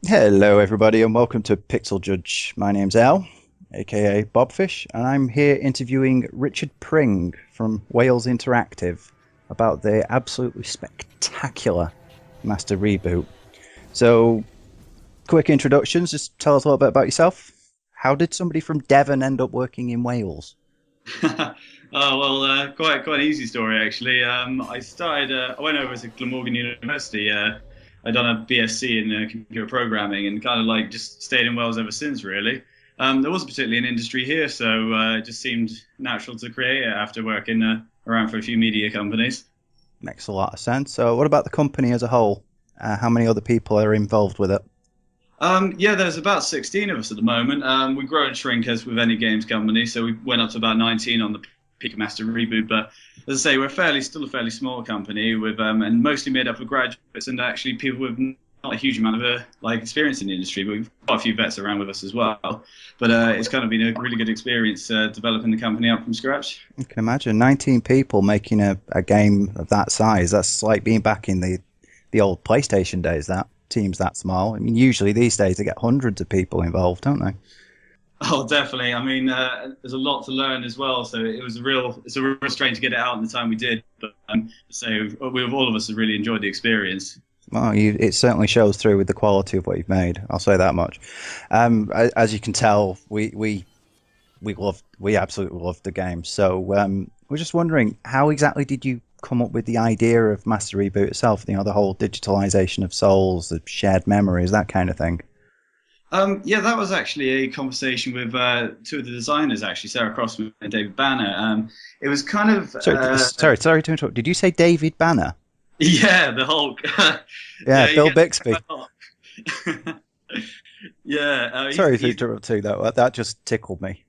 Hello, everybody, and welcome to Pixel Judge. My name's Al, aka Bobfish, and I'm here interviewing Richard Pring from Wales Interactive about the absolutely spectacular Master Reboot. So, quick introductions, just tell us a little bit about yourself. How did somebody from Devon end up working in Wales? Quite an easy story actually. I went over to Glamorgan University. I'd done a BSc in computer programming and kind of like just stayed in Wales ever since, really. There wasn't particularly an industry here, so it just seemed natural to create it after working around for a few media companies. Makes a lot of sense. So, what about the company as a whole? How many other people are involved with it? Yeah, there's about 16 of us at the moment. We grow and shrink as with any games company, so we went up to about 19 on the peak of Master Reboot. But as I say, we're still a fairly small company with and mostly made up of graduates and actually people with not a huge amount of experience in the industry. But we've got a few vets around with us as well. But it's kind of been a really good experience developing the company up from scratch. You can imagine 19 people making a game of that size. That's like being back in the old PlayStation days. That teams that small. I mean, usually these days they get hundreds of people involved, don't they? Oh, definitely. I mean, there's a lot to learn as well. So it's a real strain to get it out in the time we did. But all of us have really enjoyed the experience. Well, it certainly shows through with the quality of what you've made. I'll say that much. As you can tell, we absolutely loved the game. So we're just wondering, how exactly did you come up with the idea of Master Reboot itself? You know, the whole digitalization of souls, the shared memories, that kind of thing. Yeah, that was actually a conversation with two of the designers, actually, Sarah Crossman and David Banner. It was kind of, Sorry to interrupt. Did you say David Banner? yeah, the Hulk. Yeah, Yeah, he Bill gets Bixby. quite a lot. Yeah, Sorry to he's interrupt too. That just tickled me.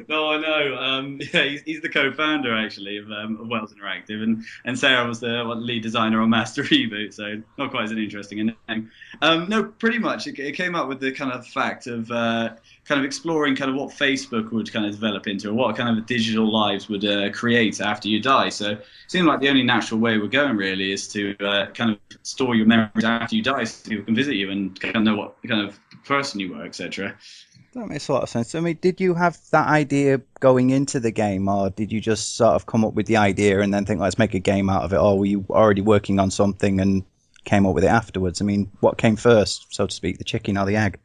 no, I know. Yeah, he's the co-founder actually of Wales Interactive, and Sarah was the lead designer on Master Reboot, so not quite as an interesting name. No, pretty much it came up with the kind of fact of kind of exploring kind of what Facebook would kind of develop into, or what kind of digital lives would create after you die. So it seemed like the only natural way we're going really is to kind of store your memories after you die, so people can visit you and kind of know what kind of person you were, etc. That makes a lot of sense. I mean, did you have that idea going into the game, or did you just sort of come up with the idea and then think, let's make a game out of it? Or were you already working on something and came up with it afterwards? I mean, what came first, so to speak, the chicken or the egg?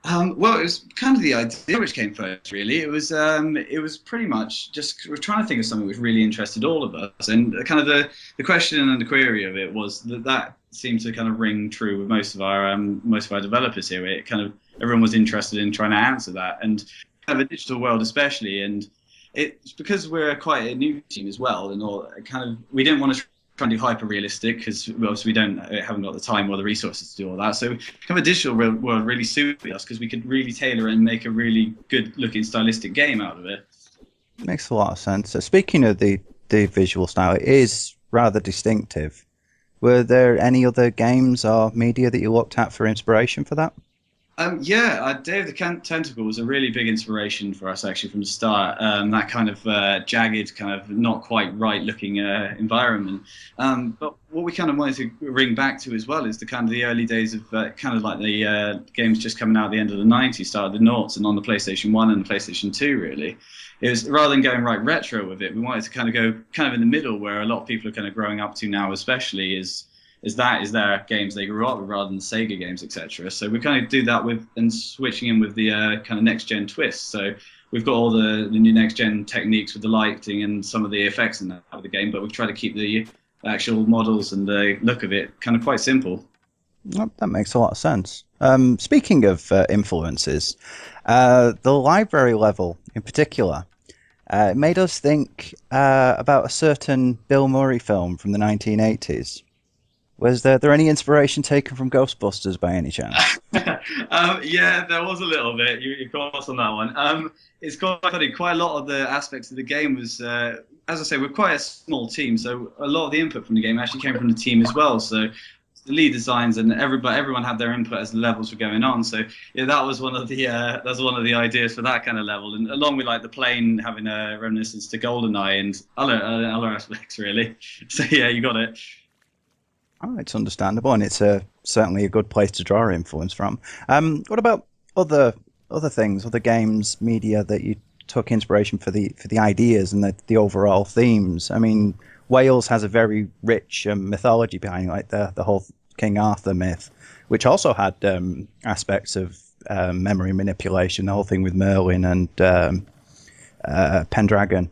Well, it was kind of the idea which came first, really. It was pretty much just we're trying to think of something which really interested all of us, and kind of the question and the query of it was that seemed to kind of ring true with most of our developers here. It kind of everyone was interested in trying to answer that, and kind of a digital world especially, and it's because we're quite a new team as well, and all kind of we didn't want to try and do hyper realistic because obviously we don't haven't got the time or the resources to do all that. So kind of a digital world really suited us because we could really tailor and make a really good looking stylistic game out of it. Makes a lot of sense. So speaking of the visual style, it is rather distinctive. Were there any other games or media that you looked at for inspiration for that? Yeah, Day of the Tentacle was a really big inspiration for us actually from the start. That kind of jagged, kind of not quite right looking environment. But what we kind of wanted to ring back to as well is the kind of the early days of kind of like the games just coming out at the end of the 90s, started the noughts and on the PlayStation 1 and the PlayStation 2 really. It was rather than going right retro with it, we wanted to kind of go kind of in the middle where a lot of people are kind of growing up to now, especially is their games they grew up with rather than Sega games, etc. So we kind of do that with and switching in with the kind of next gen twist. So we've got all the new next gen techniques with the lighting and some of the effects in that of the game, but we've tried to keep the actual models and the look of it kind of quite simple. Well, that makes a lot of sense. Speaking of influences, the library level in particular made us think about a certain Bill Murray film from the 1980s. Was there any inspiration taken from Ghostbusters by any chance? Yeah, there was a little bit. You caught us on that one. It's quite funny. Quite a lot of the aspects of the game was, as I say, we're quite a small team, so a lot of the input from the game actually came from the team as well. So the lead designs and everyone had their input as the levels were going on. So yeah, that's one of the ideas for that kind of level, and along with like the plane having a reminiscence to GoldenEye and other aspects really. So yeah, you got it. Oh, it's understandable, and it's certainly a good place to draw influence from. What about other other things, other games, media that you took inspiration for the ideas and the overall themes? I mean, Wales has a very rich mythology behind it, like the whole King Arthur myth, which also had aspects of memory manipulation. The whole thing with Merlin and Pendragon,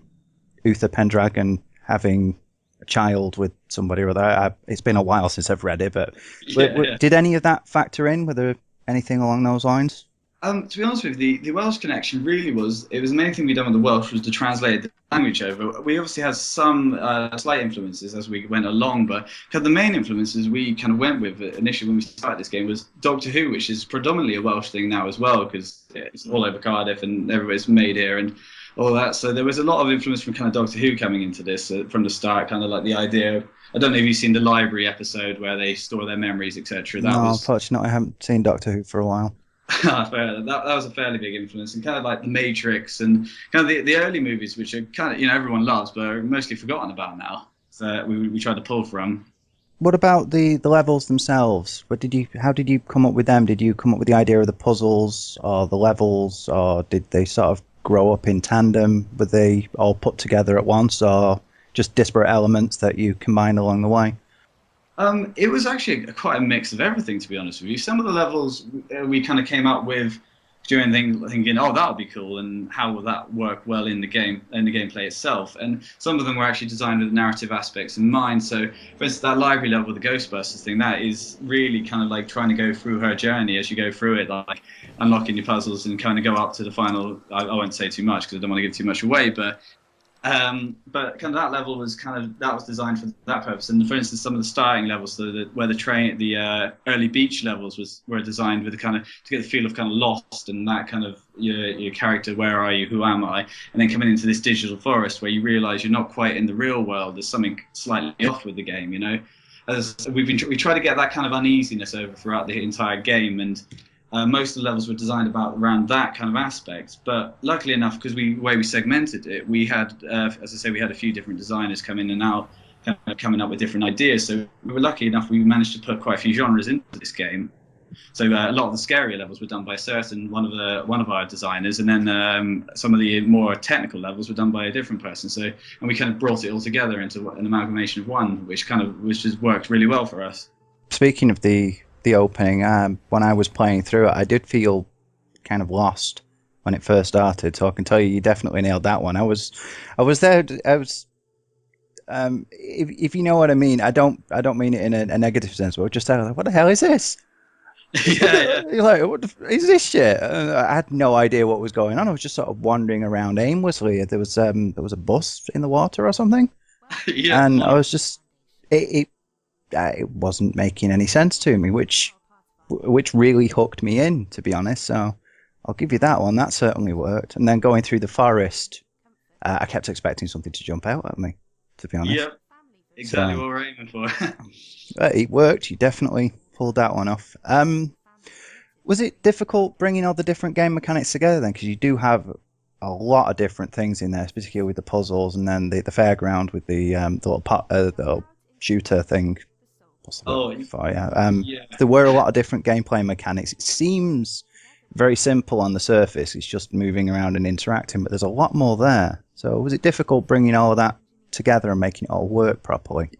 Uther Pendragon having a child with somebody or other. It's been a while since I've read it, but Yeah, yeah. did any of that factor in? Were there anything along those lines? To be honest with you, the Welsh connection really was it was the main thing we done with the Welsh was to translate the language over. We obviously had some slight influences as we went along, but kind of the main influences we kind of went with initially when we started this game was Doctor Who, which is predominantly a Welsh thing now as well because it's all over Cardiff and everybody's made here and all that. So there was a lot of influence from kind of Doctor Who coming into this from the start, kind of like the idea of, I don't know if you've seen the library episode where they store their memories, etc. That No, was unfortunately, I haven't seen Doctor Who for a while. that was a fairly big influence, and kind of like The Matrix and kind of the early movies, which are kind of everyone loves, but are mostly forgotten about now. So we tried to pull from. What about the levels themselves? How did you come up with them? Did you come up with the idea of the puzzles or the levels, or did they sort of grow up in tandem? Were they all put together at once, or just disparate elements that you combined along the way? It was actually quite a mix of everything, to be honest with you. Some of the levels we kind of came up with during thinking, oh, that'll be cool, and how will that work well in the game, in the gameplay itself. And some of them were actually designed with narrative aspects in mind. So, for instance, that library level, the Ghostbusters thing, that is really kind of like trying to go through her journey as you go through it, like unlocking your puzzles and kind of go up to the final. I won't say too much because I don't want to give too much away, but kind of that level was that was designed for that purpose. And for instance, some of the starting levels, where the early beach levels were designed with the kind of to get the feel of kind of lost and that kind of your character, where are you, who am I, and then coming into this digital forest where you realise you're not quite in the real world. There's something slightly off with the game, As we try to get that kind of uneasiness over throughout the entire game, and most of the levels were designed around that kind of aspect. But luckily enough, because the way we segmented it, we had, as I say, we had a few different designers come in and out, kind of coming up with different ideas. So we were lucky enough, we managed to put quite a few genres into this game. So a lot of the scarier levels were done by one of our designers, and then some of the more technical levels were done by a different person. So, and we kind of brought it all together into an amalgamation of one, which just worked really well for us. Speaking of the opening, when I was playing through it, I did feel kind of lost when it first started. So I can tell you, you definitely nailed that one. I was there. I was. If you know what I mean, I don't mean it in a negative sense, but just like, what the hell is this? Yeah, yeah. You're like, what is this shit? I had no idea what was going on. I was just sort of wandering around aimlessly. There was a bus in the water or something, Yeah, and I one. was just it wasn't making any sense to me, which really hooked me in, to be honest. So I'll give you that one. That certainly worked. And then going through the forest, I kept expecting something to jump out at me, to be honest. Yep, exactly So what we're aiming for. it worked. You definitely pulled that one off. Was it difficult bringing all the different game mechanics together then? Because you do have a lot of different things in there, particularly with the puzzles, and then the fairground with the little shooter thing. What's the word Oh, I'm looking for? Yeah. yeah. There were a lot of different gameplay mechanics. It seems very simple on the surface. It's just moving around and interacting, but there's a lot more there. So was it difficult bringing all of that together and making it all work properly?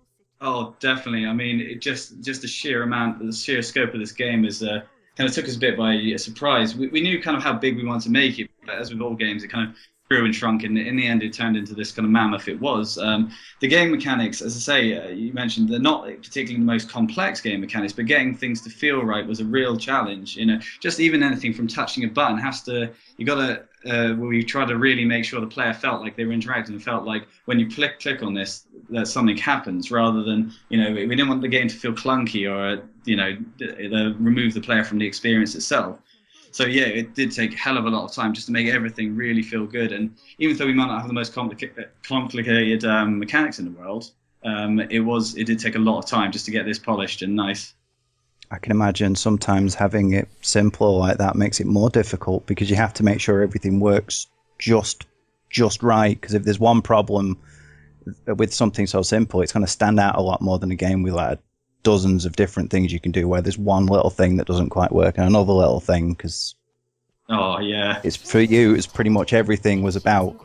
Oh, definitely. I mean, it just the sheer scope of this game is kind of took us a bit by surprise. We knew kind of how big we wanted to make it, but as with all games, it kind of grew and shrunk, and in the end, it turned into this kind of mammoth it was. The game mechanics, as I say, you mentioned, they're not particularly the most complex game mechanics, but getting things to feel right was a real challenge. Just even anything from touching a button you got to we try to really make sure the player felt like they were interacting and felt like when you click on this that something happens rather than we didn't want the game to feel clunky or remove the player from the experience itself. So yeah, it did take a hell of a lot of time just to make everything really feel good. And even though we might not have the most complicated mechanics in the world, it did take a lot of time just to get this polished and nice. I can imagine sometimes having it simpler like that makes it more difficult because you have to make sure everything works just just right. Because if there's one problem with something so simple, it's going to stand out a lot more than a game with like dozens of different things you can do, where there's one little thing that doesn't quite work and another little thing, because Oh yeah. it's for you, it's pretty much everything was about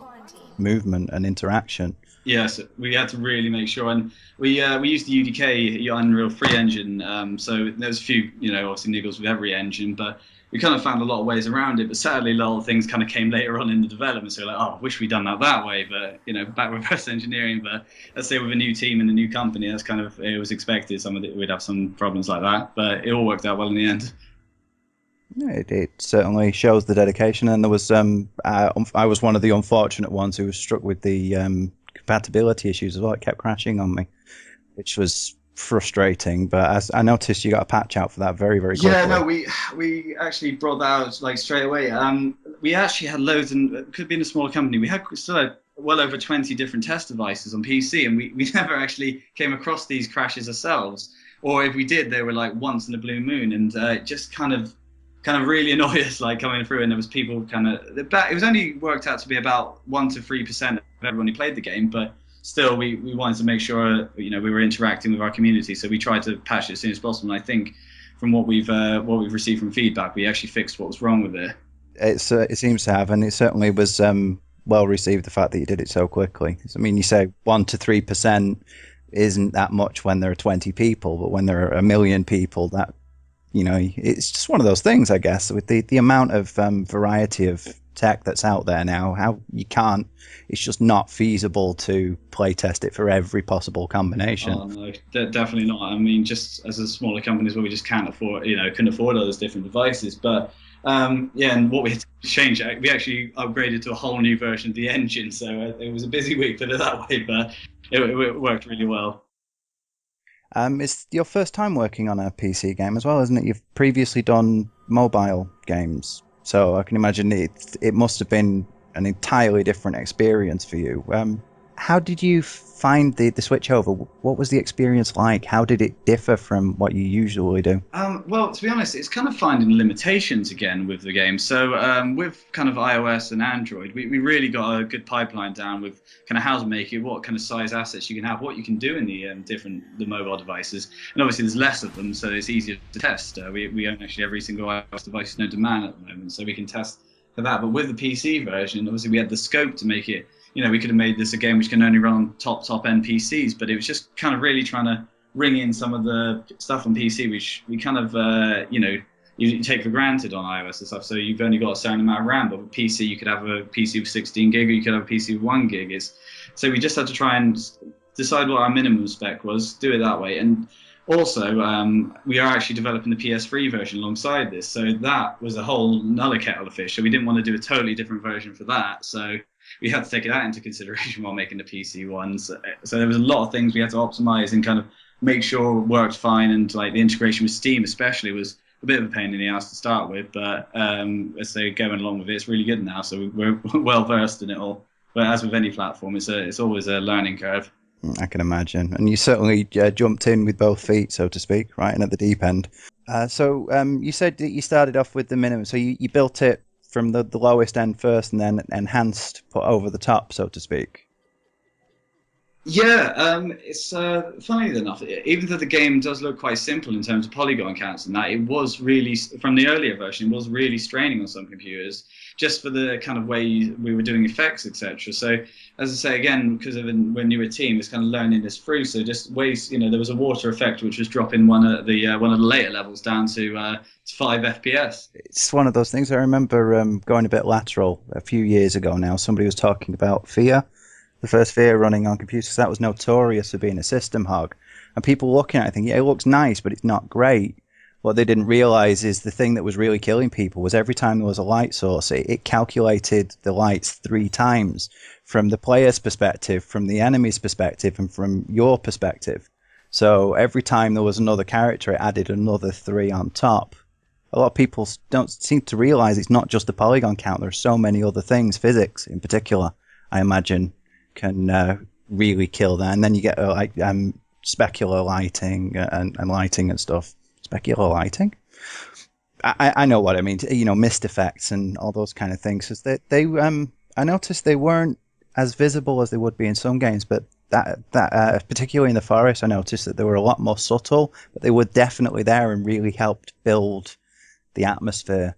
movement and interaction. Yes, we had to really make sure, and we used the UDK Unreal Free engine. So there's a few, obviously niggles with every engine, but we kind of found a lot of ways around it. But sadly, a lot of things kind of came later on in the development. So we're like, oh, I wish we'd done that way. But back reverse engineering. But let's say with a new team and a new company, that's kind of it was expected. Some of it we'd have some problems like that, but it all worked out well in the end. Yeah, it certainly shows the dedication. And there was I was one of the unfortunate ones who was struck with the compatibility issues as well. It kept crashing on me, which was frustrating. But as I noticed, you got a patch out for that very, very Yeah, quickly. no, we actually brought that out like straight away. We actually had loads, and it could have been a smaller company. We still had well over 20 different test devices on PC, and we never actually came across these crashes ourselves. Or if we did, they were like once in a blue moon, and it just kind of really annoyed us, like coming through. And there was people it was only worked out to be about 1 to 3% of everyone who played the game, but still, we wanted to make sure we were interacting with our community, so we tried to patch it as soon as possible. And I think from what we've received from feedback, we actually fixed what was wrong with it. It seems to have, and it certainly was well received. The fact that you did it so quickly. I mean, you say 1 to 3% isn't that much when there are 20 people, but when there are a million people, that it's just one of those things, I guess, with the amount of variety of tech that's out there now. How you can't, it's just not feasible to play test it for every possible combination. Oh no, definitely not. I mean, just as a smaller company as well, we just can't afford, couldn't afford all those different devices. But yeah, and what we had to change, we actually upgraded to a whole new version of the engine. So it was a busy week, put it that way, but it worked really well. It's your first time working on a PC game as well, isn't it? You've previously done mobile games, so I can imagine it must have been an entirely different experience for you. How did you find the switch over? What was the experience like? How did it differ from what you usually do? Well, to be honest, it's kind of finding limitations again with the game. So with kind of iOS and Android, we really got a good pipeline down with kind of how to make it, what kind of size assets you can have, what you can do in the mobile devices, and obviously there's less of them, so it's easier to test. We own actually every single iOS device known to man at the moment, so we can test for that. But with the PC version, obviously we had the scope to make it. We could have made this a game which can only run on top end PCs, but it was just kind of really trying to ring in some of the stuff on PC, which we kind of, you take for granted on iOS and stuff. So you've only got a certain amount of RAM, but with PC, you could have a PC with 16 gig, or you could have a PC with 1 gig. So we just had to try and decide what our minimum spec was, do it that way. And also, we are actually developing the PS3 version alongside this. So that was a whole nother kettle of fish. So we didn't want to do a totally different version for that. So we had to take that into consideration while making the PC ones. So there was a lot of things we had to optimize and kind of make sure it worked fine, and like the integration with Steam especially was a bit of a pain in the ass to start with, but as they going along with it, it's really good now, so we're well versed in it all. But as with any platform, it's always a learning curve. I can imagine, and you certainly jumped in with both feet, so to speak, right in at the deep end. So you said that you started off with the minimum, so you built it from the lowest end first, and then enhanced, put over the top, so to speak. Yeah, it's funny enough. Even though the game does look quite simple in terms of polygon counts and that, it was really from the earlier version was really straining on some computers just for the kind of way we were doing effects, etc. So as I say again, because of when you were a team, it's kind of learning this through. So just ways, there was a water effect which was dropping one of the later levels down to 5 FPS. It's one of those things. I remember going a bit lateral a few years ago now. Somebody was talking about fear, the first Fear running on computers. That was notorious for being a system hog. And people looking at it thinking, yeah, it looks nice, but it's not great. What they didn't realize is the thing that was really killing people was every time there was a light source, it calculated the lights 3 times from the player's perspective, from the enemy's perspective, and from your perspective. So every time there was another character, it added another 3 on top. A lot of people don't seem to realize it's not just the polygon count. There are so many other things, physics in particular, I imagine, can really kill that. And then you get specular lighting and lighting and stuff. Specular lighting? I know what I mean. Mist effects and all those kind of things. Is that I noticed they weren't as visible as they would be in some games, but that particularly in the forest, I noticed that they were a lot more subtle, but they were definitely there and really helped build the atmosphere.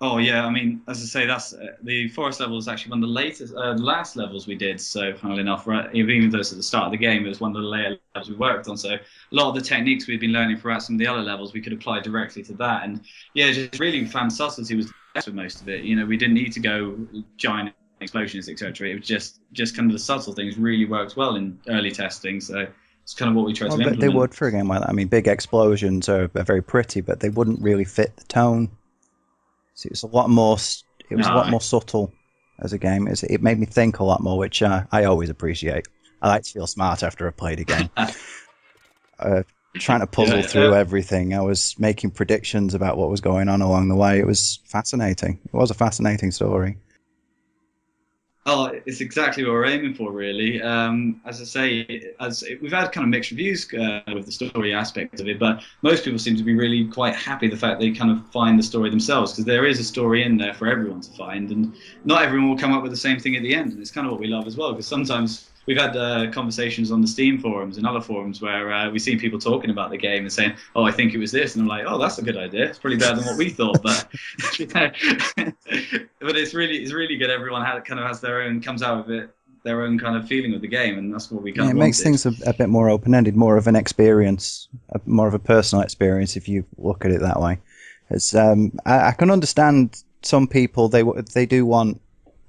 Oh yeah, I mean, as I say, that's the forest level is actually one of the last levels we did. So, funnily enough, right, even though it's at the start of the game, it was one of the later levels we worked on. So, a lot of the techniques we've been learning throughout some of the other levels, we could apply directly to that. And yeah, just really found subtlety was the best with most of it. You know, we didn't need to go giant explosions, etc. It was just kind of the subtle things really worked well in early testing. So, it's kind of what we tried Well, to but they implement. would for a game like that. I mean, big explosions are very pretty, but they wouldn't really fit the tone. So it was a lot more. It was a lot No. more subtle as a game. It made me think a lot more, which I always appreciate. I like to feel smart after I played a game. Uh, Trying to puzzle Yeah, through everything, I was making predictions about what was going on along the way. It was fascinating. It was a fascinating story. oh, it's exactly what we're aiming for, really. As I say, we've had kind of mixed reviews with the story aspect of it, but most people seem to be really quite happy the fact they kind of find the story themselves, because there is a story in there for everyone to find, and not everyone will come up with the same thing at the end, and it's kind of what we love as well, because sometimes we've had conversations on the Steam forums and other forums where we see people talking about the game and saying, "Oh, I think it was this," and I'm like, "Oh, that's a good idea. It's probably better than what we thought." But but it's really good. Everyone kind of has their own comes out of it their own kind of feeling of the game, and that's what we kind Yeah, of it makes wanted. things a bit more open ended, more of an experience, more of a personal experience if you look at it that way. It's I can understand some people they do want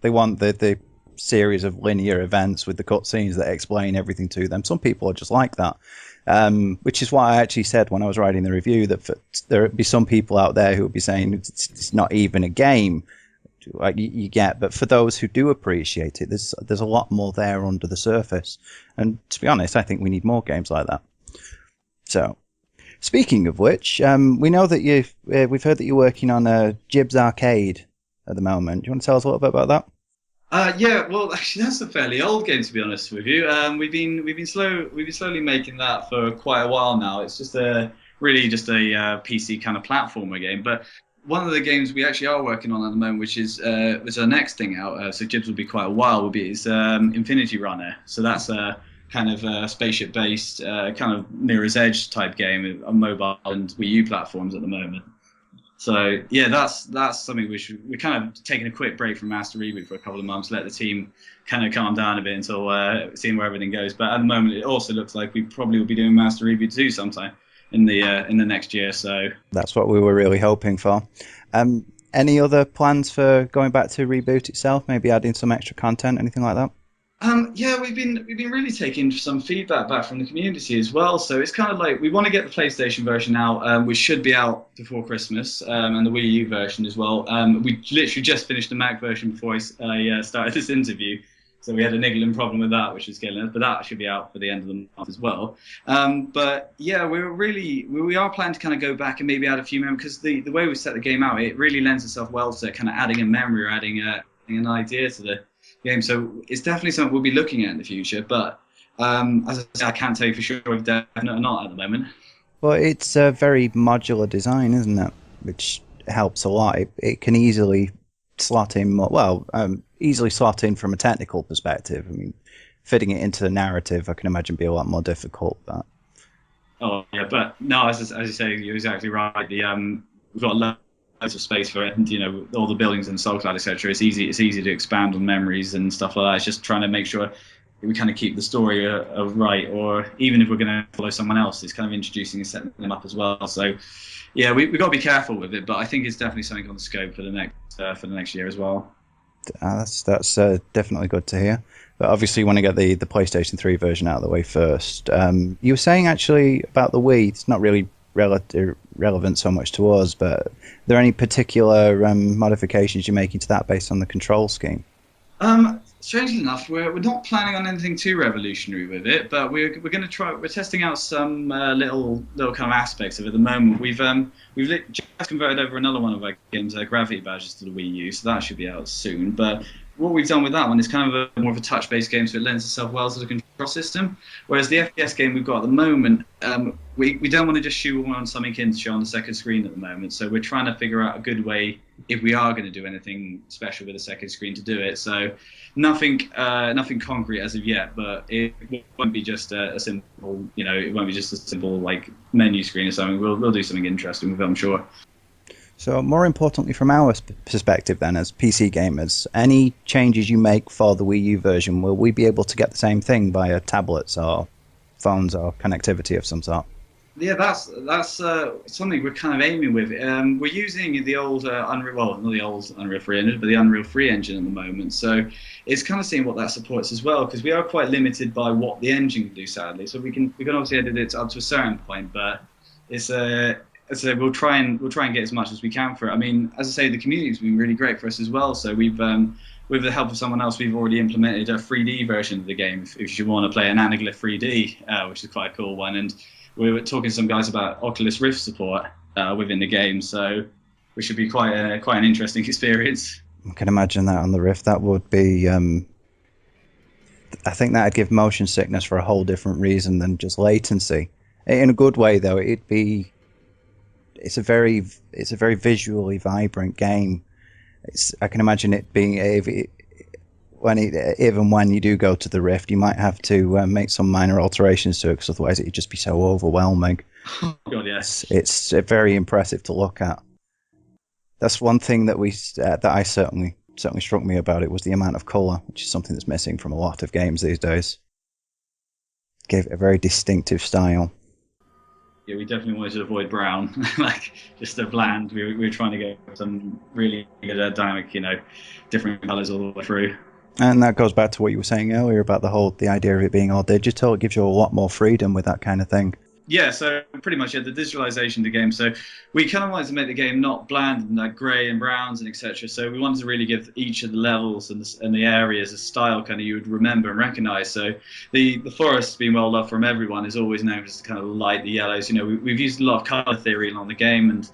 the series of linear events with the cutscenes that explain everything to them. Some people are just like that, which is why I actually said when I was writing the review that there would be some people out there who would be saying it's not even a game. Like you get, but for those who do appreciate it, there's a lot more there under the surface. And to be honest, I think we need more games like that. So, speaking of which, we know that we've heard that you're working on a Jibs Arcade at the moment. Do you want to tell us a little bit about that? Yeah, well, actually, that's a fairly old game to be honest with you. We've been slowly making that for quite a while now. It's just a really just a PC kind of platformer game. But one of the games we actually are working on at the moment, which is our next thing out. So Jibs will be quite a while. Will be is Infinity Runner. So that's a kind of spaceship based, kind of Mirror's Edge type game on mobile and Wii U platforms at the moment. So yeah, that's something we're kind of taking a quick break from Master Reboot for a couple of months, let the team kind of calm down a bit until seeing where everything goes. But at the moment, it also looks like we probably will be doing Master Reboot 2 sometime in the next year. So That's what we were really hoping for. Any other plans for going back to Reboot itself? Maybe adding some extra content, anything like that? Yeah, we've been really taking some feedback back from the community as well. So it's kind of like we want to get the PlayStation version out, which should be out before Christmas, and the Wii U version as well. We literally just finished the Mac version before I started this interview, so we had a niggling problem with that, which is killing us. But that should be out for the end of the month as well. But yeah, we are planning to kind of go back and maybe add a few memories, because the way we set the game out, it really lends itself well to kind of adding a memory or adding an idea to the game. So it's definitely something we'll be looking at in the future. But as I say, I can't tell you for sure if definite or not at the moment. Well, it's a very modular design, isn't it? Which helps a lot. It can easily slot in easily slot in from a technical perspective. I mean, fitting it into the narrative, I can imagine be a lot more difficult. But Oh yeah, but no, as you say, you're exactly right. We've got loads of space for it, and all the buildings and Soul Cloud, etc. It's easy to expand on memories and stuff like that. It's just trying to make sure we kind of keep the story right, or even if we're going to follow someone else, it's kind of introducing and setting them up as well. So yeah, we've got to be careful with it, but I think it's definitely something on the scope for the next year as well. that's definitely good to hear. But obviously, you want to get the PlayStation 3 version out of the way first. You were saying actually about the Wii, it's not really relevant so much to us, but are there any particular modifications you're making to that based on the control scheme? Strangely enough, we're not planning on anything too revolutionary with it, but we're going to try. We're testing out some little kind of aspects of it at the moment. We've just converted over another one of our games, Gravity Badges, to the Wii U, so that should be out soon. But what we've done with that one is kind of more of a touch-based game, so it lends itself well to the control system. Whereas the FPS game we've got at the moment, we don't want to just shoehorn something in to show on the second screen at the moment. So we're trying to figure out a good way, if we are going to do anything special with the second screen, to do it. So nothing concrete as of yet, but it won't be just a simple, it won't be just a simple like menu screen or something. We'll do something interesting with it, I'm sure. So more importantly, from our perspective then, as PC gamers, any changes you make for the Wii U version, will we be able to get the same thing via tablets or phones or connectivity of some sort? Yeah, that's something we're kind of aiming with. We're using the old Unreal, well, not the old Unreal 3 engine, but the Unreal 3 engine at the moment. So it's kind of seeing what that supports as well, because we are quite limited by what the engine can do, sadly. So we can obviously edit it up to a certain point, but so we'll try and get as much as we can for it. I mean, as I say, the community's been really great for us as well. So we've with the help of someone else, we've already implemented a 3D version of the game if you want to play an Anaglyph 3D, which is quite a cool one. And we were talking to some guys about Oculus Rift support within the game, so which should be quite an interesting experience. I can imagine that on the Rift. That would be, I think that'd give motion sickness for a whole different reason than just latency. In a good way, though, it's a very visually vibrant game. I can imagine it being even when you do go to the Rift, you might have to make some minor alterations to it, because otherwise it'd just be so overwhelming. Oh, God, yes. It's very impressive to look at. That's one thing that I certainly struck me about it, was the amount of color, which is something that's missing from a lot of games these days. Gave it a very distinctive style. Yeah, we definitely wanted to avoid brown, like just a bland. We were trying to get some really good dynamic, different colors all the way through. And that goes back to what you were saying earlier about the idea of it being all digital. It gives you a lot more freedom with that kind of thing. Yeah, so pretty much the digitalization of the game. So we kind of wanted to make the game not bland and like grey and browns and etc. So we wanted to really give each of the levels and the areas a style kind of you would remember and recognize. So the forest, being well loved from everyone, is always known as kind of the light, the yellows. We've used a lot of color theory along the game, and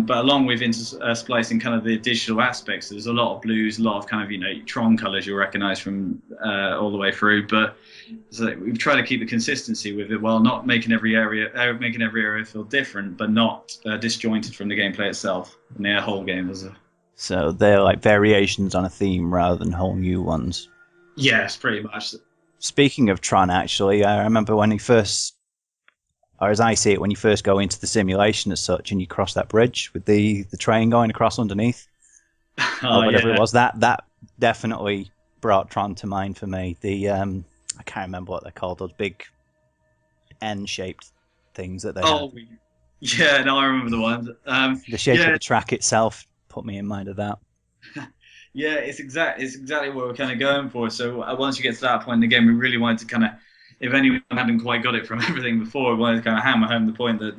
but along with splicing kind of the digital aspects, there's a lot of blues, a lot of kind of Tron colors you'll recognize from all the way through. But so we've tried to keep the consistency with it while not making every area feel different, but not disjointed from the gameplay itself and the whole game as a. So they're like variations on a theme rather than whole new ones. Yes, pretty much. Speaking of Tron, actually, I remember when or as I see it, when you first go into the simulation as such, and you cross that bridge with the train going across underneath, or whatever it was, that definitely brought Tron to mind for me. I can't remember what they're called, those big N-shaped things that they had. Yeah, no, I remember the ones. The shape of the track itself put me in mind of that. Yeah, it's exactly what we're kind of going for. So once you get to that point in the game, we really wanted to kind of, if anyone hadn't quite got it from everything before, we wanted to kind of hammer home the point that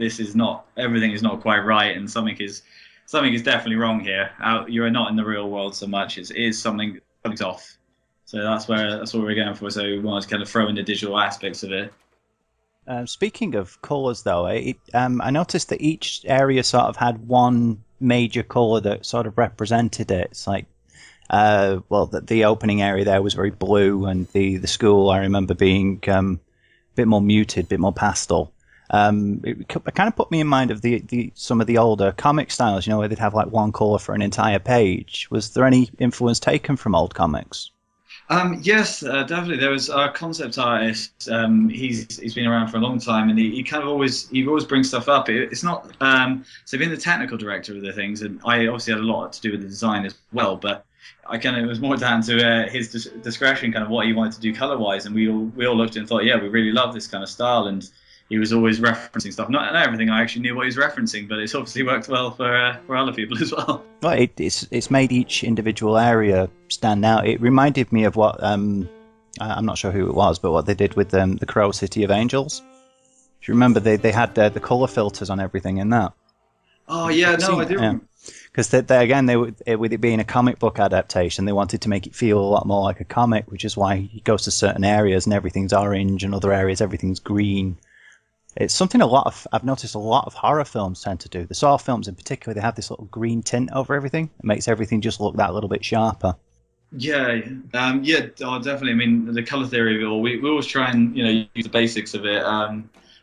everything is not quite right, and something is definitely wrong here. You are not in the real world so much. Something's off. So that's what we're going for. So we wanted to kind of throw in the digital aspects of it. Speaking of colours, though, I noticed that each area sort of had one major colour that sort of represented it. It's like, the opening area there was very blue, and the school I remember being a bit more muted, a bit more pastel. It kind of put me in mind of some of the older comic styles, where they'd have like one colour for an entire page. Was there any influence taken from old comics? Yes, definitely. There was our concept artist. He's been around for a long time, and he always brings stuff up. It's not so being the technical director of the things, and I obviously had a lot to do with the design as well. But it was more down to his discretion, kind of what he wanted to do color wise, and we all looked and thought, yeah, we really love this kind of style, and he was always referencing stuff. Not everything I actually knew what he was referencing, but it's obviously worked well for other people as well. Well, it's made each individual area stand out. It reminded me of what I'm not sure who it was, but what they did with the Crow City of Angels. If you remember, they had the color filters on everything in that. Oh yeah, no, I do. Yeah. Because with it being a comic book adaptation, they wanted to make it feel a lot more like a comic, which is why he goes to certain areas and everything's orange, and other areas everything's green. It's something I've noticed a lot of horror films tend to do. The Saw films in particular, they have this little green tint over everything. It makes everything just look that little bit sharper. Yeah, definitely. I mean, the color theory of it all, we always try and use the basics of it.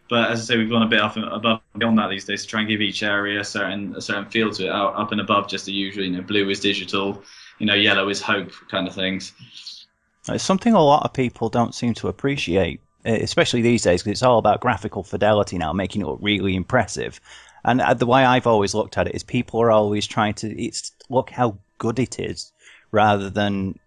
But as I say, we've gone a bit above and beyond that these days to try and give each area a certain feel to it. Up and above just the usual, blue is digital, yellow is hope kind of things. It's something a lot of people don't seem to appreciate, especially these days, because it's all about graphical fidelity now, making it look really impressive. And the way I've always looked at it is people are always trying to look how good it is, rather than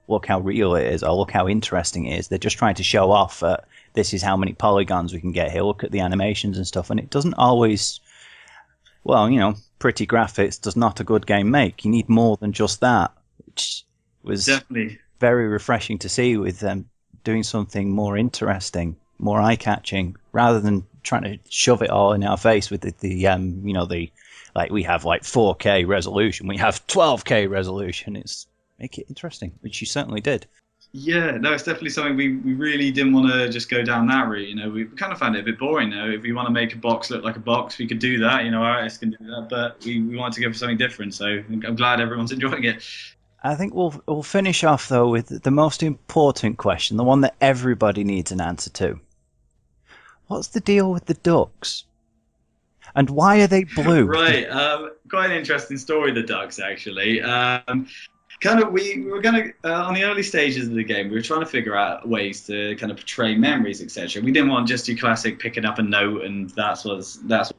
look how real it is or look how interesting it is. They're just trying to show off that this is how many polygons we can get here. Look at the animations and stuff, and it doesn't always. Well, pretty graphics does not a good game make. You need more than just that, which was Definitely very refreshing to see with them doing something more interesting, more eye-catching, rather than trying to shove it all in our face with the like we have like 4K resolution, we have 12K resolution. It's make it interesting, which you certainly did. Yeah, no, it's definitely something we really didn't want to just go down that route. We kind of found it a bit boring. If we want to make a box look like a box, we could do that. Artists can do that, but we wanted to go for something different. So I'm glad everyone's enjoying it. I think we'll finish off though with the most important question, the one that everybody needs an answer to. What's the deal with the ducks? And why are they blue? Right, quite an interesting story, the ducks actually. Kind of we were going to on the early stages of the game we were trying to figure out ways to kind of portray memories, etc. We didn't want just your classic picking up a note and that's what's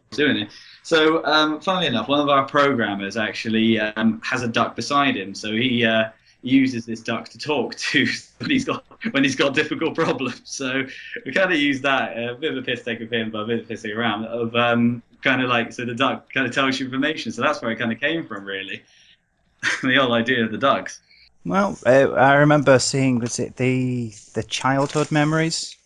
doing it. So funnily enough, one of our programmers actually has a duck beside him, so he uses this duck to talk to when he's got difficult problems. So we kind of use that, a bit of a piss take of him, but a bit of a piss take around of kind of like, so the duck kind of tells you information. So that's where it kind of came from, really. The whole idea of the ducks. Well, I remember seeing, was it the childhood memories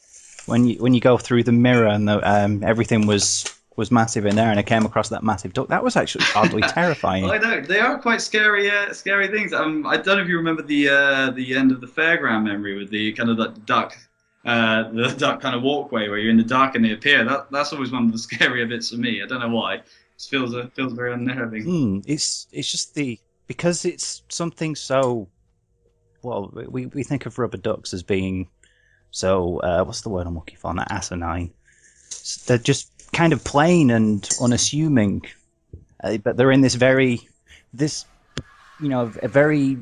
when you go through the mirror and everything was massive in there, and I came across that massive duck. That was actually oddly terrifying. I know they are quite scary things. I don't know if you remember the end of the fairground memory with the kind of the duck kind of walkway where you're in the dark and they appear. That's always one of the scarier bits for me. I don't know why. It just feels very unnerving. It's just because it's something so. Well, we think of rubber ducks as being so. What's the word I'm looking for? Not asinine. They're just kind of plain and unassuming, but they're in this a very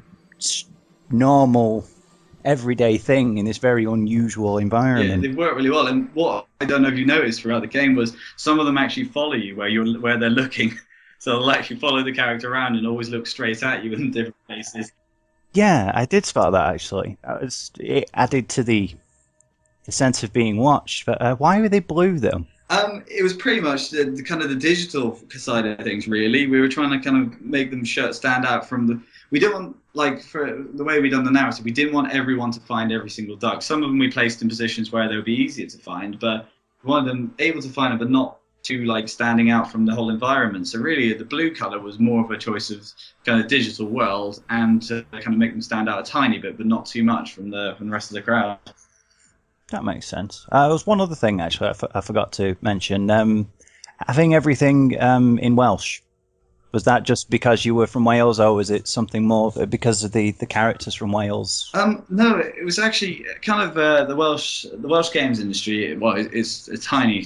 normal, everyday thing in this very unusual environment. Yeah, they work really well. And what I don't know if you noticed throughout the game was some of them actually follow you where they're looking. So they'll actually follow the character around and always look straight at you in different places. Yeah, I did spot that actually. It added to the sense of being watched. But why were they blue though? It was pretty much the kind of the digital side of things, really. We were trying to kind of make them stand out from the. We didn't want, like, for the way we done the narrative, we didn't want everyone to find every single duck. Some of them we placed in positions where they would be easier to find, but we wanted them able to find them, but not too like standing out from the whole environment. So really, the blue color was more of a choice of kind of digital world and to kind of make them stand out a tiny bit, but not too much from the rest of the crowd. That makes sense. There was one other thing actually I forgot to mention. Having everything in Welsh. Was that just because you were from Wales, or was it something more because of the characters from Wales? No, it was actually kind of the Welsh games industry. Well, it's a tiny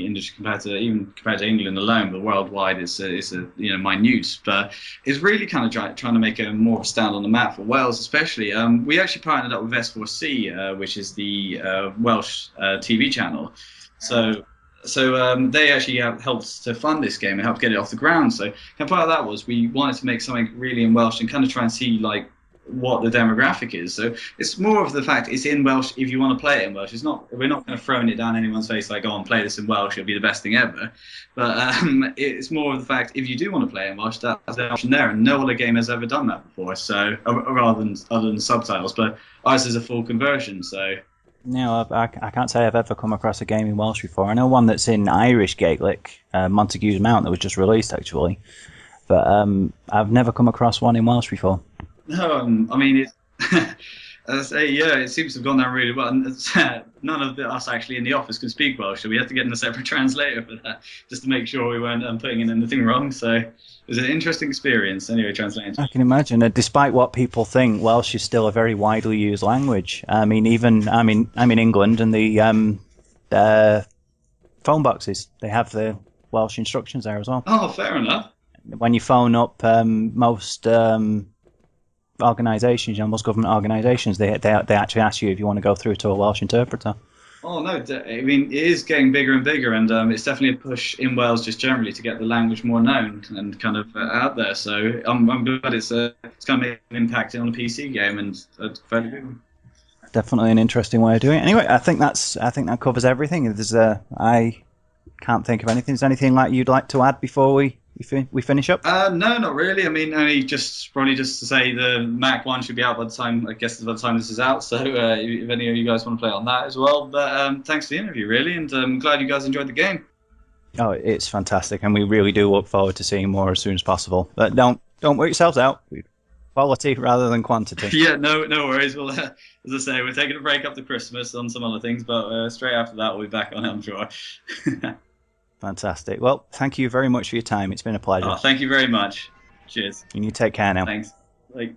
industry compared to England alone, but worldwide it's a minute. But it's really kind of trying to make a more of a stand on the map for Wales, especially. We actually partnered up with S4C, which is the Welsh TV channel. So they actually helped to fund this game and helped get it off the ground. So and part of that was we wanted to make something really in Welsh and kind of try and see like what the demographic is. So it's more of the fact it's in Welsh if you want to play it in Welsh. We're not kind of throwing it down anyone's face like, oh, and play this in Welsh, it'll be the best thing ever. But it's more of the fact if you do want to play it in Welsh, that's an option there, and no other game has ever done that before. So rather than other than subtitles, but ours is a full conversion. So. No, I can't say I've ever come across a game in Welsh before. I know one that's in Irish Gaelic, Montague's Mount, that was just released actually, but I've never come across one in Welsh before. No, I mean, it's, as I say, yeah, it seems to have gone down really well. And none of us actually in the office can speak Welsh, so we had to get in a separate translator for that, just to make sure we weren't putting in anything wrong. So it was an interesting experience, anyway, translating. I can imagine. Despite what people think, Welsh is still a very widely used language. I mean, I'm in England, and phone boxes. They have the Welsh instructions there as well. Oh, fair enough. When you phone up most organisations, most government organisations, they actually ask you if you want to go through to a Welsh interpreter. Oh no, I mean it is getting bigger and bigger, and it's definitely a push in Wales just generally to get the language more known and kind of out there. So I'm glad it's kind of making an impact on a PC game, and it's fairly big one. Definitely an interesting way of doing it. Anyway, I think that covers everything. I can't think of anything. Is there anything like you'd like to add before we finish up? No, not really. I mean, only probably just to say the Mac one should be out by the time, I guess, by the time this is out. So if any of you guys want to play on that as well. But thanks for the interview, really, and I'm glad you guys enjoyed the game. Oh, it's fantastic, and we really do look forward to seeing more as soon as possible. But don't work yourselves out. Quality rather than quantity. Yeah, no worries. Well, as I say, we're taking a break up to Christmas on some other things, but straight after that, we'll be back on it, I'm sure. Fantastic. Well, thank you very much for your time. It's been a pleasure. Oh, thank you very much. Cheers. And you take care now. Thanks. Bye.